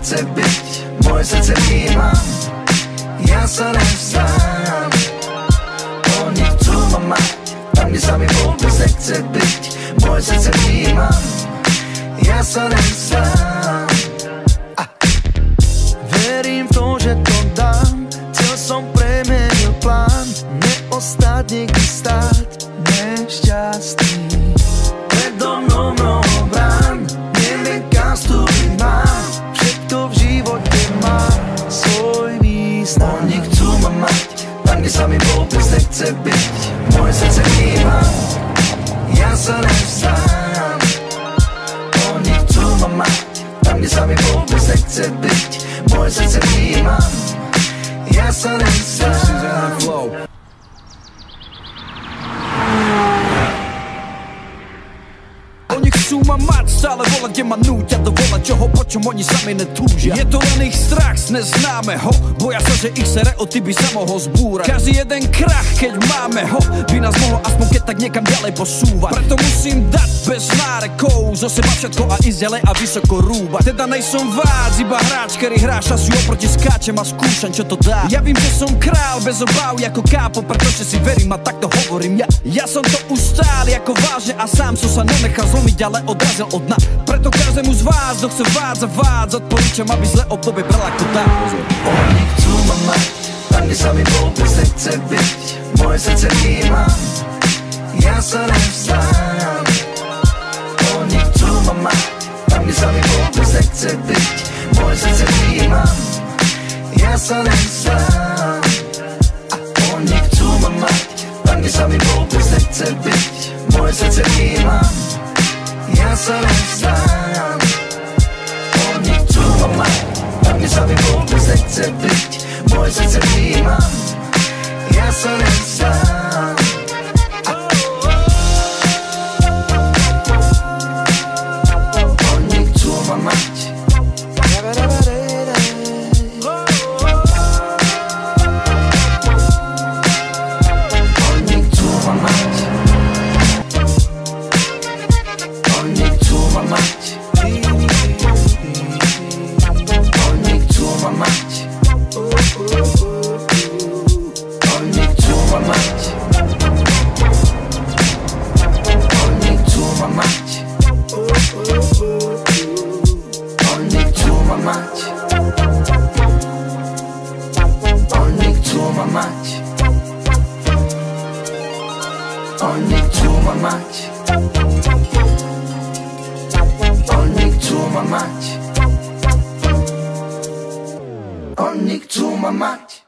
nechce byť, moje srdce vnímam, ja sa nevzdám. Oni chcú ma mať, tam kde sa mi vôbec nechce byť, moje srdce vnímam, ja sa nevzdám. Verím v to, že to dám, cieľ som premenil plán, neostať nikdy stáť nešťastný. Predo mnou mnoho brán, neviem kam vstúpiť mám, všetko v živote má svoj význam. Oni chcú ma mať, tam kde sa mi vôbec nechce byť, moje srdce vnímam, ja sa nevzdám. Oni chcú ma mať, tam kde sa mi vôbec nechce byť, moje srdce vnímam, ja sa nevzdám. Oni chcú ma mať, stále volať, kde ma núťa dovolať čoho, po čom oni sami netúžia. Je to len ich strach z neznámeho, boja sa, že ich stereotypy sa mohol zbúrať. Každý jeden krach, keď máme ho, by nás mohol aspoň keď tak niekam ďalej posúvať. Preto musím dať bez nárekov zo seba všetko a ísť ďalej a vysoko rúbať. Teda nejsom vác, iba hráč, ktorý hrá šasu oproti skáčem a skúšam, čo to dá. Ja vím, že som král bez obáv ako kápo, pretože si verím a takto hovorím ja. Ja som to ustál ako vážne a sám som sa nenechal zlomiť, ale odrazil od dna. Preto každému z vás, kto chce vádza, odporúčam, aby zlé obdobie bral ako dá. Oni chcú ma mať, tam kde sa mi vôbec nechce byť, moje srdce vnímam, ja sa nevzdám. Oni chcú ma mať, tam kde sa mi vôbec nechce byť, moje srdce vnímam, ja sa nevzdám. Oni chcú ma mať, tam kde sa mi vôbec nechce byť, moje srdce vnímam, ja sa nevzdám. Oni chcú ma mať, tam kde sa mi vôbec nechce byť, moje srdce vnímam, ja sa nevzdám. Oni chcú ma mať, oni chcú ma mať, oni chcú ma mať, oni chcú ma mať, oni chcú ma mať, oni chcú ma mať, oni chcú ma mať, oni chcú ma mať, oni chcú ma mať, oni chcú ma mať, oni chcú ma mať.